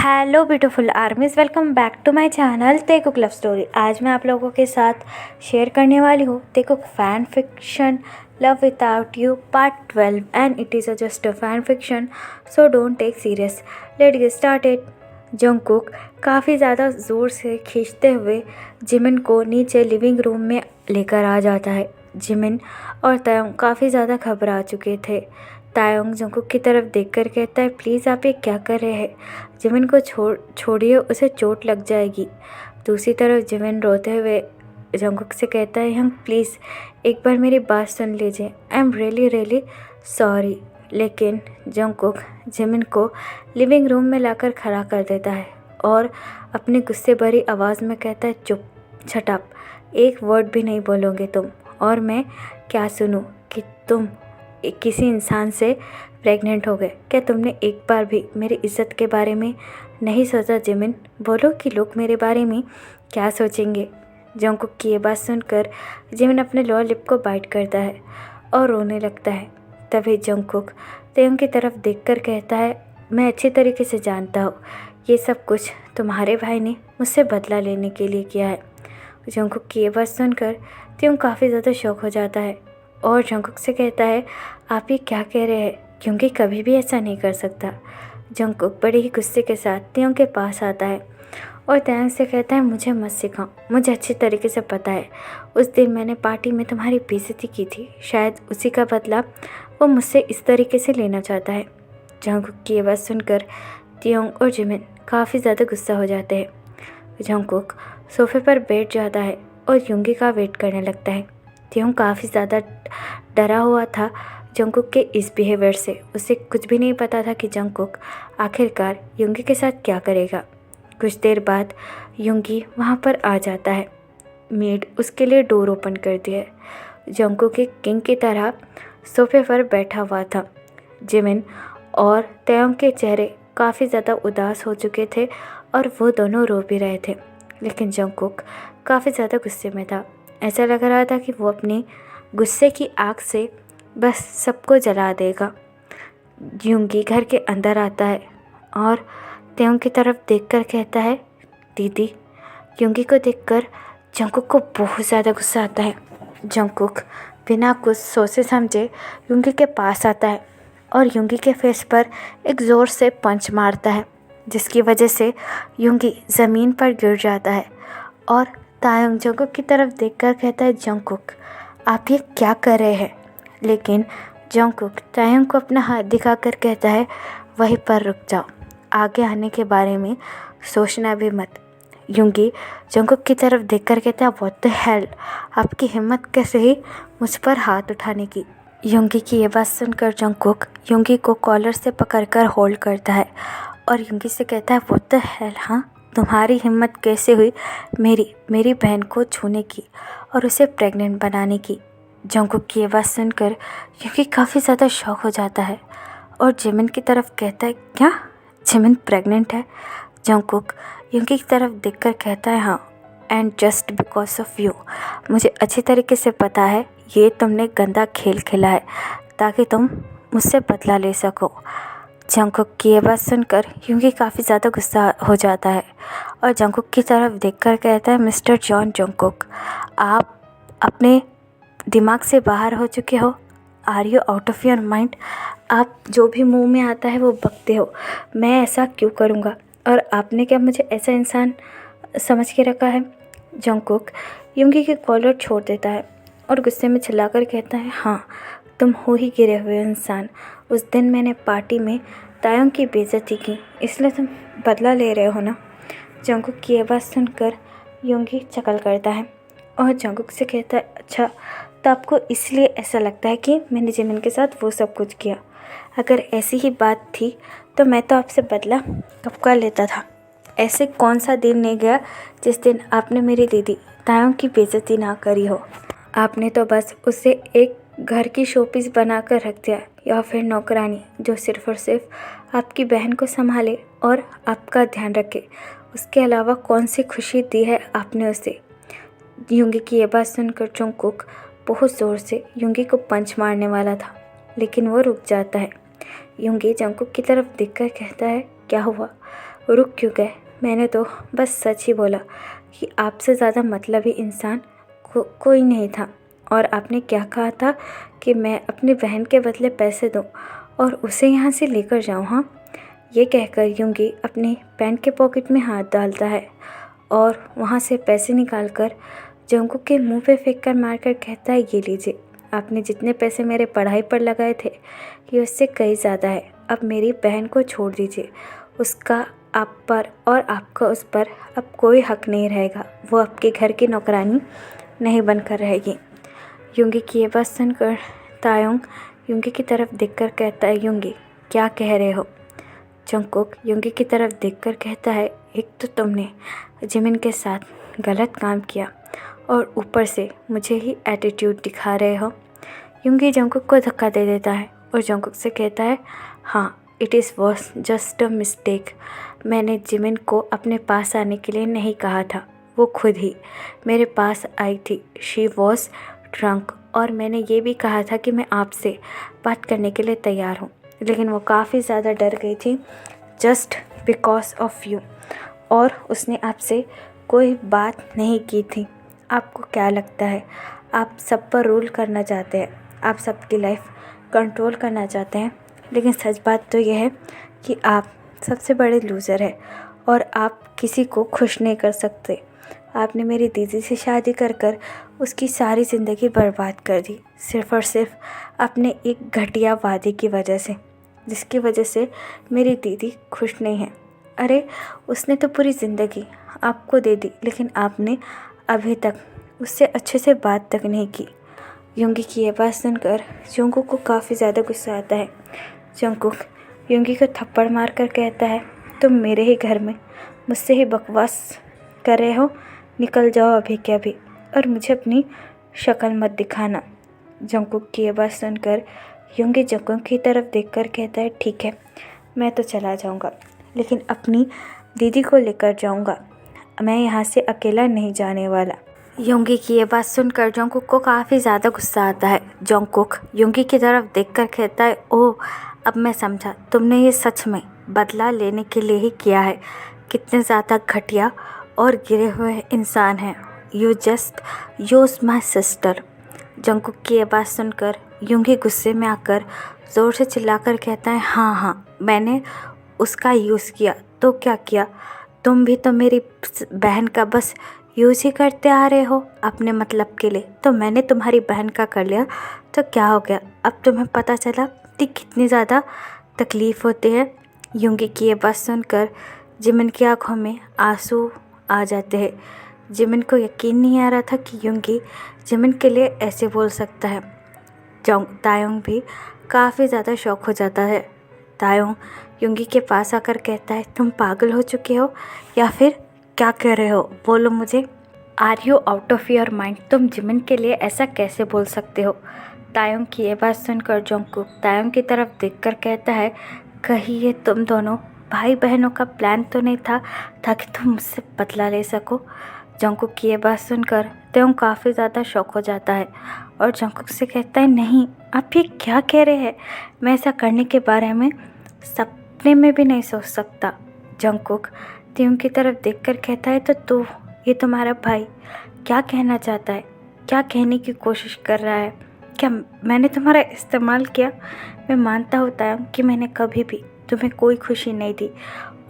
Hello beautiful armies, welcome back to my channel Taekook love story. आज मैं आप लोगों के साथ शेयर करने वाली हूँ Taekook fan fiction love without you part 12 and it is just a fan fiction, so don't take serious. Let get started. Jungkook काफ़ी ज़्यादा ज़ोर से खींचते हुए जिमिन को नीचे लिविंग रूम में लेकर आ जाता है। जिमिन और तायोंग काफ़ी ज़्यादा घबरा चुके थे। तायोंग जंगकुक की तरफ देखकर कहता है, प्लीज़ आप ये क्या कर रहे हैं? जिमिन को छोड़िए, उसे चोट लग जाएगी। दूसरी तरफ जिमिन रोते हुए जंगकुक से कहता है, हम प्लीज़ एक बार मेरी बात सुन लीजिए, I am really really sorry. लेकिन जंगकुक जिमिन को लिविंग रूम में लाकर खड़ा कर देता है और अपनी गुस्से भरी आवाज़ में कहता है, चुप, शट अप, एक वर्ड भी नहीं बोलोगे तुम, और मैं क्या सुनूं कि तुम किसी इंसान से प्रेग्नेंट हो गए? क्या तुमने एक बार भी मेरी इज़्ज़त के बारे में नहीं सोचा? जिमिन, बोलो कि लोग मेरे बारे में क्या सोचेंगे? जंगकुक की ये बात सुनकर जिमिन अपने लोअर लिप को बाइट करता है और रोने लगता है। तभी जंगकुक तायोंग की तरफ देखकर कहता है, मैं अच्छी तरीके से जानता हूँ ये सब कुछ तुम्हारे भाई ने मुझसे बदला लेने के लिए किया है। जंगकुक की ये बात सुनकर तायोंग काफ़ी ज़्यादा शॉक हो जाता है और जंगकुक से कहता है, आप ये क्या कह रहे हैं? क्योंकि कभी भी ऐसा नहीं कर सकता। जंगकुक बड़े ही गुस्से के साथ तायोंग के पास आता है और तायोंग से कहता है, मुझे मत सिखाओ, मुझे अच्छी तरीके से पता है उस दिन मैंने पार्टी में तुम्हारी बेइज्जती की थी, शायद उसी का बदला वो मुझसे इस तरीके से लेना चाहता है। जंगकुक की ये बात सुनकर तायोंग और जिमिन काफ़ी ज़्यादा गुस्सा हो जाते हैं। जंगकुक सोफे पर बैठ जाता है और युंगी का वेट करने लगता है। तायोंग काफ़ी ज़्यादा डरा हुआ था जंगकुक के इस बिहेवियर से। उसे कुछ भी नहीं पता था कि जंगकुक आखिरकार युंगी के साथ क्या करेगा। कुछ देर बाद युंगी वहाँ पर आ जाता है। मेड उसके लिए डोर ओपन करती है। जंगकुक एक किंग की तरह सोफे पर बैठा हुआ था। जिमिन और तायोंग के चेहरे काफ़ी ज़्यादा उदास हो चुके थे और वो दोनों रो भी रहे थे, लेकिन जंगकुक काफ़ी ज़्यादा गुस्से में था। ऐसा लग रहा था कि वो अपनी गुस्से की आग से बस सबको जला देगा। युंगी घर के अंदर आता है और तायोंग की तरफ देखकर कहता है, दीदी। युंगी को देखकर जंगकुक को बहुत ज़्यादा गुस्सा आता है। जंगकुक बिना कुछ सोचे समझे युंगी के पास आता है और युंगी के फेस पर एक ज़ोर से पंच मारता है, जिसकी वजह से युंगी ज़मीन पर गिर जाता है। और तायोंग जंगकुक की तरफ देखकर कहता है, जंगकुक आप ये क्या कर रहे हैं? लेकिन जंगकुक तायोंग को अपना हाथ दिखाकर कहता है, वहीं पर रुक जाओ, आगे आने के बारे में सोचना भी मत। युंगी जंगकुक की तरफ देखकर कहता है, व्हाट द हेल, आपकी हिम्मत कैसे ही मुझ पर हाथ उठाने की? युंगी की ये बात सुनकर जंगकुक युंगी को कॉलर से पकड़कर होल्ड करता है और युंगी से कहता है, व्हाट द हेल, हाँ, तुम्हारी हिम्मत कैसे हुई मेरी बहन को छूने की और उसे प्रेग्नेंट बनाने की? जंगकुक की ये बात सुनकर युंगी काफ़ी ज़्यादा शॉक हो जाता है और जिमिन की तरफ कहता है, क्या जिमिन प्रेग्नेंट है? जंगकुक युंगी की तरफ देखकर कहता है, हाँ, and just because of you, मुझे अच्छी तरीके से पता है ये तुमने गंदा खेल खेला है ताकि तुम मुझसे बदला ले सको। जंगकुक की ये बात सुनकर युंगी काफ़ी ज़्यादा गुस्सा हो जाता है और जंगकुक की तरफ देखकर कहता है, मिस्टर जॉन जंगकुक, आप अपने दिमाग से बाहर हो चुके हो? Are you out of your mind? आप जो भी मुंह में आता है वो बकते हो। मैं ऐसा क्यों करूँगा? और आपने क्या मुझे ऐसा इंसान समझ के रखा है? जंगकुक युंगी की कॉलर छोड़ देता है और गुस्से में चिल्लाकर कहता है, हाँ, तुम हो ही गिरे हुए इंसान। उस दिन मैंने पार्टी में तायोंग की बेइज्जती की, इसलिए तुम बदला ले रहे हो ना? जंगकुक की ये बात सुनकर युंगी चकल करता है और जंगकुक से कहता है, अच्छा, तो आपको इसलिए ऐसा लगता है कि मैंने जिमिन के साथ वो सब कुछ किया? अगर ऐसी ही बात थी तो मैं तो आपसे बदला कब का लेता था। ऐसे कौन सा दिन नहीं गया जिस दिन आपने मेरी दीदी तायोंग की बेइज्जती ना करी हो। आपने तो बस उसे एक घर की शोपीस बना कर रख दिया, या फिर नौकरानी जो सिर्फ और सिर्फ आपकी बहन को संभाले और आपका ध्यान रखे। उसके अलावा कौन सी खुशी दी है आपने उसे? युंगी की ये बात सुनकर जंगकुक बहुत ज़ोर से युंगी को पंच मारने वाला था, लेकिन वो रुक जाता है। युंगी जंगकुक की तरफ देखकर कहता है, क्या हुआ? रुक क्यों गए? मैंने तो बस सच ही बोला कि आपसे ज़्यादा मतलबी इंसान कोई नहीं था। और आपने क्या कहा था कि मैं अपनी बहन के बदले पैसे दूँ और उसे यहाँ से लेकर जाऊँ? हाँ, ये कहकर युंगी अपनी पैंट के पॉकेट में हाथ डालता है और वहाँ से पैसे निकालकर जंगकुक के मुंह पे फेंक कर मारकर कहता है, ये लीजिए, आपने जितने पैसे मेरे पढ़ाई पर लगाए थे ये उससे कई ज़्यादा है। अब मेरी बहन को छोड़ दीजिए, उसका आप पर और आपका उस पर अब कोई हक नहीं रहेगा। वो आपके घर की नौकरानी नहीं बनकर रहेगी। युंगी की ये बात सुनकर तायोंग युंगी की तरफ देखकर कहता है, युंगी क्या कह रहे हो? जंगकुक युंगी की तरफ देखकर कहता है, एक तो तुमने जिमिन के साथ गलत काम किया और ऊपर से मुझे ही एटीट्यूड दिखा रहे हो। युंगी जंगकुक को धक्का दे देता है और जंगकुक से कहता है, हाँ, it is was just a mistake. मैंने जिमिन को अपने पास आने के लिए नहीं कहा था, वो खुद ही मेरे पास आई थी। शी वॉज ड्रंक और मैंने ये भी कहा था कि मैं आपसे बात करने के लिए तैयार हूँ, लेकिन वो काफ़ी ज़्यादा डर गई थी जस्ट बिकॉज ऑफ यू, और उसने आपसे कोई बात नहीं की थी। आपको क्या लगता है आप सब पर रूल करना चाहते हैं, आप सबकी लाइफ कंट्रोल करना चाहते हैं, लेकिन सच बात तो यह है कि आप सबसे बड़े लूज़र हैं और आप किसी को खुश नहीं कर सकते। आपने मेरी दीदी से शादी कर कर उसकी सारी ज़िंदगी बर्बाद कर दी, सिर्फ़ और सिर्फ अपने एक घटिया वादे की वजह से, जिसकी वजह से मेरी दीदी खुश नहीं है। अरे उसने तो पूरी ज़िंदगी आपको दे दी, लेकिन आपने अभी तक उससे अच्छे से बात तक नहीं की। युंगी की ये बात सुनकर जंगकुक को काफ़ी ज़्यादा गुस्सा आता है। जंगकुक युंगी को थप्पड़ मार कर कहता है, तुम मेरे ही घर में मुझसे ही बकवास कर रहे हो, निकल जाओ अभी के अभी और मुझे अपनी शक्ल मत दिखाना। जंगकुक की ये बात सुनकर युंगी जंगकुक की तरफ देखकर कहता है, ठीक है, मैं तो चला जाऊंगा, लेकिन अपनी दीदी को लेकर जाऊंगा, मैं यहाँ से अकेला नहीं जाने वाला। युंगी की ये बात सुनकर जंगकुक को काफ़ी ज़्यादा गुस्सा आता है। जंगकुक युंगी की तरफ देखकर कहता है, ओह, अब मैं समझा, तुमने ये सच में बदला लेने के लिए ही किया है। कितने ज़्यादा घटिया और गिरे हुए इंसान हैं। You just use my sister. Jungkook की ये बात सुनकर युंगी गुस्से में आकर ज़ोर से चिल्लाकर कहता है, हाँ हाँ, मैंने उसका यूज़ किया तो क्या किया, तुम भी तो मेरी बहन का बस यूज़ ही करते आ रहे हो अपने मतलब के लिए। तो मैंने तुम्हारी बहन का कर लिया तो क्या हो गया, अब तुम्हें पता चला कि कितनी ज़्यादा तकलीफ़ होती है। युंगी की ये बात सुनकर जिमिन की आँखों में आंसू आ जाते हैं। जिमिन को यकीन नहीं आ रहा था कि युंगी जिमिन के लिए ऐसे बोल सकता है। तायोंग भी काफ़ी ज़्यादा शौक हो जाता है। तायोंग युंगी के पास आकर कहता है, तुम पागल हो चुके हो या फिर क्या कर रहे हो, बोलो मुझे। Are you out of your mind, तुम जिमिन के लिए ऐसा कैसे बोल सकते हो? तायोंग की ये बात सुनकर जंगकुक तायोंग की तरफ देखकर कहता है, कहीं ये तुम दोनों भाई बहनों का प्लान तो नहीं था ताकि तुम मुझसे बदला ले सको? जंगकुक की ये बात सुनकर तायोंग काफ़ी ज़्यादा शॉक हो जाता है और जंगकुक से कहता है, नहीं, आप ये क्या कह रहे हैं, मैं ऐसा करने के बारे में सपने में भी नहीं सोच सकता। जंगकुक तायोंग की तरफ देखकर कहता है, तो ये तुम्हारा भाई क्या कहना चाहता है, क्या कहने की कोशिश कर रहा है? क्या मैंने तुम्हारा इस्तेमाल किया? मैं मानता हूँ तायोंग कि मैंने कभी भी तुम्हें कोई खुशी नहीं दी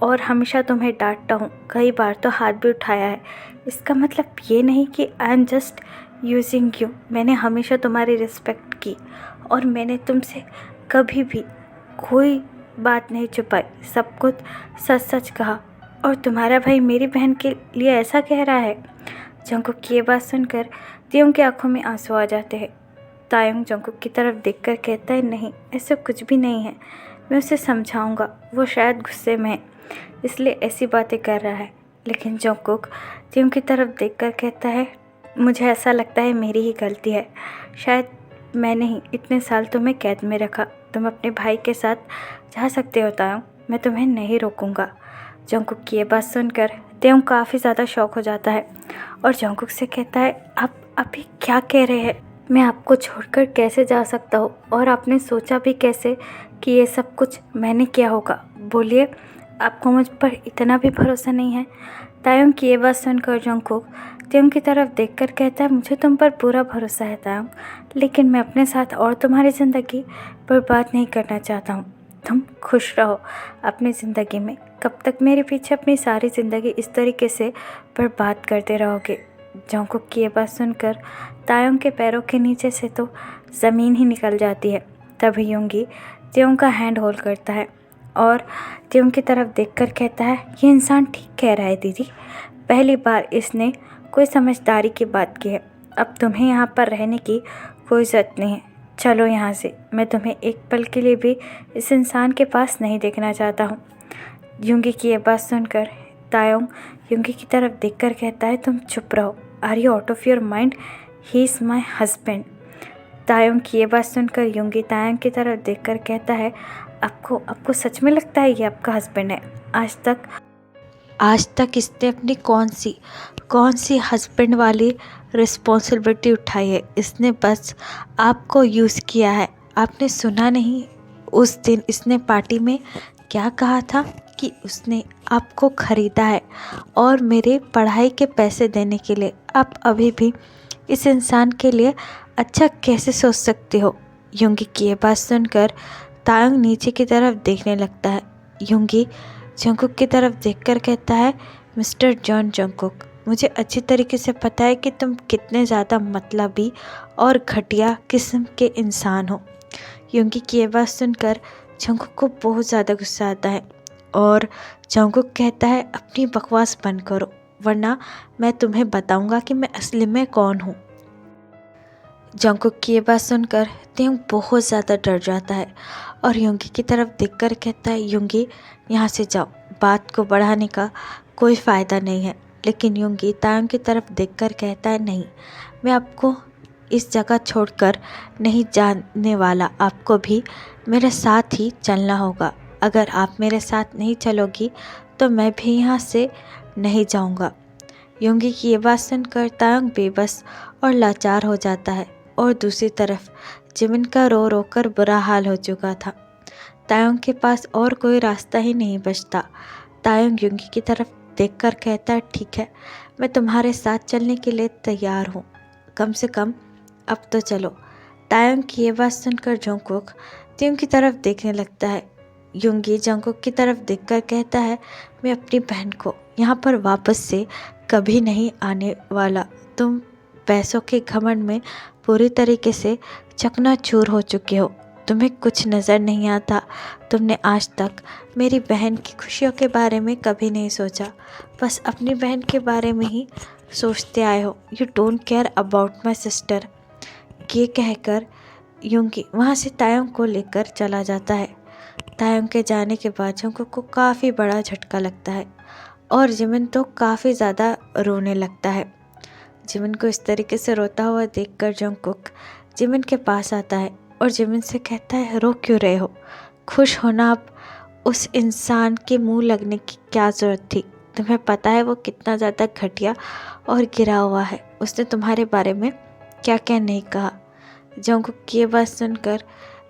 और हमेशा तुम्हें डांटता हूँ, कई बार तो हाथ भी उठाया है। इसका मतलब ये नहीं कि I am just using you. मैंने हमेशा तुम्हारी रिस्पेक्ट की और मैंने तुमसे कभी भी कोई बात नहीं छुपाई, सब कुछ सच सच कहा, और तुम्हारा भाई मेरी बहन के लिए ऐसा कह रहा है? जंगकुक की ये बात सुनकर तायोंग की आंखों में आंसू आ जाते हैं। तायोंग जंगकुक की तरफ देखकर कहता है, नहीं, ऐसा कुछ भी नहीं है, मैं उसे समझाऊंगा, वो शायद गुस्से में है इसलिए ऐसी बातें कर रहा है। लेकिन जंगकुक तायोंग की तरफ देखकर कहता है, मुझे ऐसा लगता है मेरी ही गलती है, शायद मैंने ही इतने साल तुम्हें कैद में रखा। तुम अपने भाई के साथ जा सकते हो तायोंग, मैं तुम्हें नहीं रोकूंगा। जंगकुक की ये बात सुनकर तायोंग काफ़ी ज़्यादा शॉक हो जाता है और जंगकुक से कहता है, आप अभी क्या कह रहे हैं? मैं आपको छोड़कर कैसे जा सकता हूँ, और आपने सोचा भी कैसे कि ये सब कुछ मैंने किया होगा? बोलिए, आपको मुझ पर इतना भी भरोसा नहीं है? तायोंग की ये बात सुनकर जंगकुक तायोंग की तरफ देखकर कहता है, मुझे तुम पर पूरा भरोसा है तायोंग, लेकिन मैं अपने साथ और तुम्हारी ज़िंदगी बर्बाद नहीं करना चाहता हूँ। तुम खुश रहो अपनी ज़िंदगी में। कब तक मेरे पीछे अपनी सारी ज़िंदगी इस तरीके से बर्बाद करते रहोगे? जंगकुक की ये बात सुनकर तायोंग के पैरों के नीचे से तो ज़मीन ही निकल जाती है। तभी योंगी तायोंग का हैंड होल्ड करता है और तायोंग की तरफ देखकर कहता है, ये इंसान ठीक कह रहा है दीदी, पहली बार इसने कोई समझदारी की बात की है। अब तुम्हें यहाँ पर रहने की कोई ज़रूरत नहीं है, चलो यहाँ से। मैं तुम्हें एक पल के लिए भी इस इंसान के पास नहीं देखना चाहता हूँ। योंगी की ये बात सुनकर तायोंग योंगी की तरफ देखकर कहता है, तुम चुप रहो, are you out of your mind? He is my husband. Taeyong की ये बात सुनकर योंगी तायोंग की तरफ देखकर कहता है, आपको सच में लगता है ये आपका हस्बैंड है? आज तक इसने अपनी कौन सी हस्बैंड वाली रिस्पॉन्सिबिलिटी उठाई है? इसने बस आपको यूज़ किया है। आपने सुना नहीं उस दिन इसने पार्टी में क्या कहा था कि उसने आपको ख़रीदा है और मेरे पढ़ाई के पैसे देने के लिए। आप अभी भी इस इंसान के लिए अच्छा कैसे सोच सकते हो? योंगी की ये बात सुनकर तायोंग नीचे की तरफ देखने लगता है। योंगी जंगकुक की तरफ देखकर कहता है, मिस्टर जॉन जंगकुक, मुझे अच्छी तरीके से पता है कि तुम कितने ज़्यादा मतलबी और घटिया किस्म के इंसान हो। योंगी की ये बात सुनकर जंगकुक को बहुत ज़्यादा गुस्सा आता है और जंगकुक कहता है, अपनी बकवास बंद करो वरना मैं तुम्हें बताऊंगा कि मैं असली में कौन हूँ। जंगकुक की ये बात सुनकर तायोंग बहुत ज़्यादा डर जाता है और योंगी की तरफ देखकर कहता है, योंगी यहाँ से जाओ, बात को बढ़ाने का कोई फ़ायदा नहीं है। लेकिन योंगी तायोंग की तरफ देखकर कहता है, नहीं, मैं आपको इस जगह छोड़कर नहीं जाने वाला, आपको भी मेरे साथ ही चलना होगा। अगर आप मेरे साथ नहीं चलोगी तो मैं भी यहाँ से नहीं जाऊँगा। योंगी की ये बात सुनकर तायोंग बेबस और लाचार हो जाता है और दूसरी तरफ जिमिन का रो रो कर बुरा हाल हो चुका था। तायोंग के पास और कोई रास्ता ही नहीं बचता। तायोंग योंगी की तरफ देखकर कहता है, ठीक है, मैं तुम्हारे साथ चलने के लिए तैयार हूँ, कम से कम अब तो चलो। तायोंग की ये बात सुनकर जंगकुक तायोंग की तरफ देखने लगता है। योंगी जंगकुक की तरफ देखकर कहता है, मैं अपनी बहन को यहाँ पर वापस से कभी नहीं आने वाला। तुम पैसों के घमंड में पूरी तरीके से चकनाचूर हो चुके हो। तुम्हें कुछ नज़र नहीं आता। तुमने आज तक मेरी बहन की खुशियों के बारे में कभी नहीं सोचा, बस अपनी बहन के बारे में ही सोचते आए हो। You don't care about my sister. ये कहकर योंगी वहाँ से तायोंग को लेकर चला जाता है। तायोंग के जाने के बाद जंगकुक को काफ़ी बड़ा झटका लगता है और जिमिन तो काफ़ी ज़्यादा रोने लगता है। जिमिन को इस तरीके से रोता हुआ देखकर जंगकुक जिमिन के पास आता है और जिमिन से कहता है, रो क्यों रहे हो? खुश होना। अब उस इंसान के मुंह लगने की क्या ज़रूरत थी? तुम्हें पता है वो कितना ज़्यादा घटिया और गिरा हुआ है। उसने तुम्हारे बारे में क्या क्या नहीं कहा। जंगकुक की ये बात सुनकर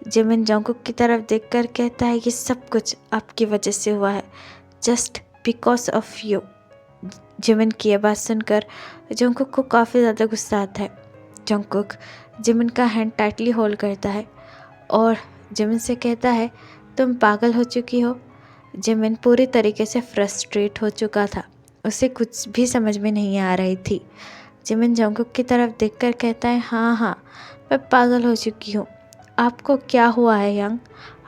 जिमिन जंगकुक की तरफ देखकर कहता है, ये सब कुछ आपकी वजह से हुआ है, just because of you. Jimin की ये बात सुनकर जंगकुक को काफ़ी ज़्यादा गुस्सा आता है। जंगकुक जिमिन का हैंड टाइटली होल्ड करता है और जिमिन से कहता है, तुम पागल हो चुकी हो। जिमिन पूरी तरीके से फ्रस्ट्रेट हो चुका था, उसे कुछ भी समझ में नहीं आ रही थी। जिमिन जंगकुक की तरफ देखकर कहता है, हाँ, मैं पागल हो चुकी हूँ। आपको क्या हुआ है यंग?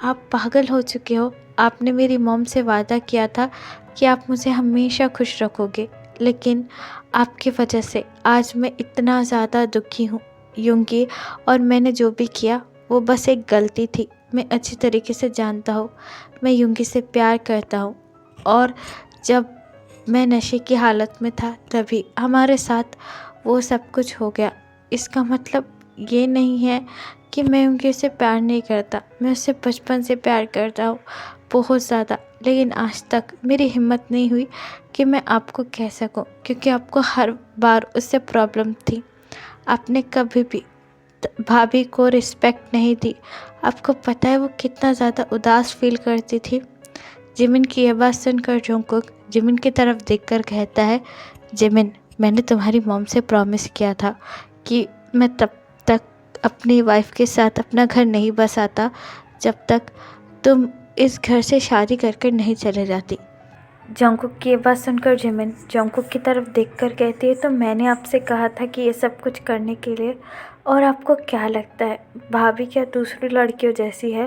आप पागल हो चुके हो। आपने मेरी मॉम से वादा किया था कि आप मुझे हमेशा खुश रखोगे, लेकिन आपकी वजह से आज मैं इतना ज़्यादा दुखी हूँ योंगी, और मैंने जो भी किया वो बस एक गलती थी। मैं अच्छी तरीके से जानता हूँ मैं योंगी से प्यार करता हूँ, और जब मैं नशे की हालत में था तभी हमारे साथ वो सब कुछ हो गया। इसका मतलब ये नहीं है कि मैं योंगी से प्यार नहीं करता। मैं उससे बचपन से प्यार करता हूँ, बहुत ज़्यादा, लेकिन आज तक मेरी हिम्मत नहीं हुई कि मैं आपको कह सकूं, क्योंकि आपको हर बार उससे प्रॉब्लम थी। आपने कभी भी भाभी को रिस्पेक्ट नहीं दी। आपको पता है वो कितना ज़्यादा उदास फील करती थी जिमिन की यह बात सुनकर जंगकुक जिमिन की तरफ देखकर कहता है, जिमिन, मैंने तुम्हारी मॉम से प्रॉमिस किया था कि मैं तब तक अपनी वाइफ के साथ अपना घर नहीं बसाता जब तक तुम इस घर से शादी करके नहीं चले जाती। जंगकुक की ये बात सुनकर जिमिन जंगकुक की तरफ देखकर कहती है, तो मैंने आपसे कहा था कि ये सब कुछ करने के लिए, और आपको क्या लगता है भाभी क्या दूसरी लड़कियों जैसी है?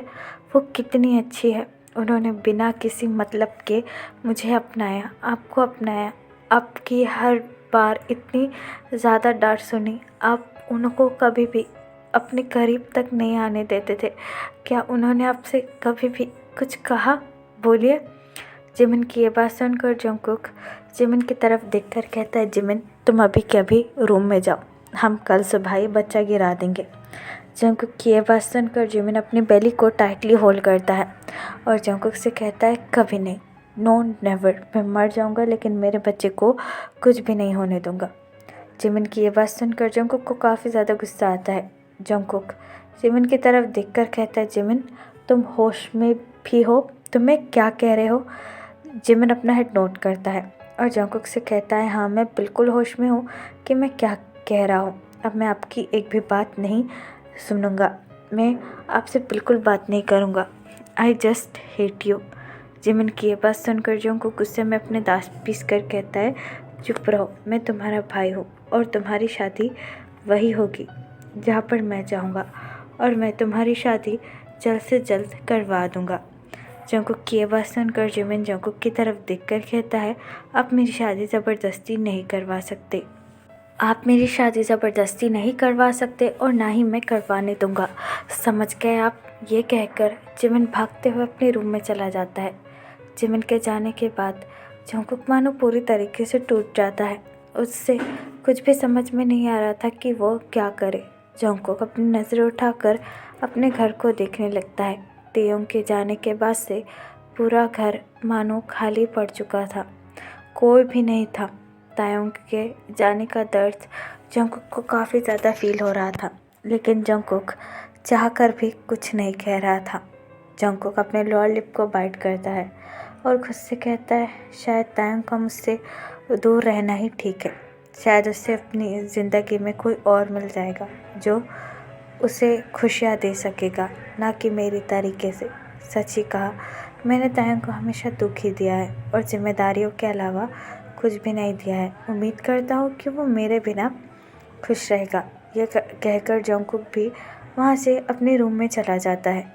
वो कितनी अच्छी है, उन्होंने बिना किसी मतलब के मुझे अपनाया, आपको अपनाया, आपकी हर बार इतनी ज़्यादा डांट सुनी, आप उनको कभी भी अपने करीब तक नहीं आने देते थे। क्या उन्होंने आपसे कभी भी कुछ कहा? बोलिए। जिमिन की ये बात सुनकर जंगकुक जिमिन की तरफ देखकर कहता है, जिमिन, तुम अभी के अभी रूम में जाओ, हम कल सुबह ही बच्चा गिरा देंगे। जंगकुक की ये बात सुनकर जिमिन अपनी बेली को टाइटली होल्ड करता है और जंगकुक से कहता है, कभी नहीं, नो नेवर, मैं मर जाऊंगा लेकिन मेरे बच्चे को कुछ भी नहीं होने दूंगा। जिमिन की ये बात सुनकर जंगकुक को काफ़ी ज़्यादा गुस्सा आता है। जंगकुक जिमिन की तरफ देखकर कहता है, जिमिन, तुम होश में भी हो? तुम्हें क्या कह रहे हो? जिमिन अपना हेड नोट करता है और जंगकुक से कहता है, हाँ, मैं बिल्कुल होश में हूँ कि मैं क्या कह रहा हूँ। अब मैं आपकी एक भी बात नहीं सुनूंगा, मैं आपसे बिल्कुल बात नहीं करूँगा। I just hate you. Jimin की ये बात सुनकर जंगकुक गुस्से में अपने दांत पीस कर कहता है, चुप रहो, मैं तुम्हारा भाई हूँ और तुम्हारी शादी वही होगी जहाँ पर मैं चाहूँगा, और मैं तुम्हारी शादी जल्द से जल्द करवा दूँगा। जंगकुक की ये बात सुनकर जिमिन जंगकुक की तरफ देखकर कहता है, आप मेरी शादी ज़बरदस्ती नहीं करवा सकते, आप मेरी शादी ज़बरदस्ती नहीं करवा सकते और ना ही मैं करवाने दूंगा, समझ गए आप? ये कहकर जिमिन भागते हुए अपने रूम में चला जाता है। जिमिन के जाने के बाद जंगकुक मानो पूरी तरीके से टूट जाता है, उससे कुछ भी समझ में नहीं आ रहा था कि वो क्या करे। जंगकुक अपनी नज़रें उठाकर अपने घर को देखने लगता है। तेयोंग के जाने के बाद से पूरा घर मानो खाली पड़ चुका था, कोई भी नहीं था। तायोंग के जाने का दर्द जंगकुक को काफ़ी ज़्यादा फील हो रहा था, लेकिन जंगकुक चाहकर भी कुछ नहीं कह रहा था। जंगकुक अपने लोअर लिप को बाइट करता है और खुद से कहता है, शायद तायोंग का मुझसे दूर रहना ही ठीक है, शायद उससे अपनी ज़िंदगी में कोई और मिल जाएगा जो उसे खुशियाँ दे सकेगा, ना कि मेरी तरीके से। सच ही कहा, मैंने तायोंग को हमेशा दुख ही दिया है और जिम्मेदारियों के अलावा कुछ भी नहीं दिया है। उम्मीद करता हूँ कि वो मेरे बिना खुश रहेगा। यह कहकर जंगकुक भी वहाँ से अपने रूम में चला जाता है।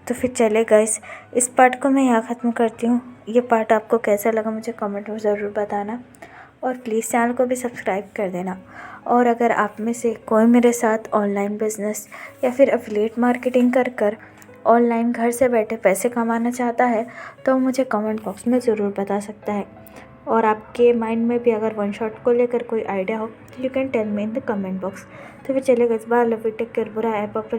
तो फिर चले गाइस, इस पार्ट को मैं यहाँ ख़त्म करती हूँ। ये पार्ट आपको कैसा लगा मुझे कमेंट में ज़रूर बताना, और प्लीज़ चैनल को भी सब्सक्राइब कर देना। और अगर आप में से कोई मेरे साथ ऑनलाइन बिजनेस या फिर एफिलिएट मार्केटिंग कर कर ऑनलाइन घर से बैठे पैसे कमाना चाहता है तो मुझे कमेंट बॉक्स में ज़रूर बता सकता है। और आपके माइंड में भी अगर वन शॉट को लेकर कोई आइडिया हो तो you can tell me in the comment box. तो फिर चलेगा, इस बार लव यू, टेक केयर, बुरा है पापा।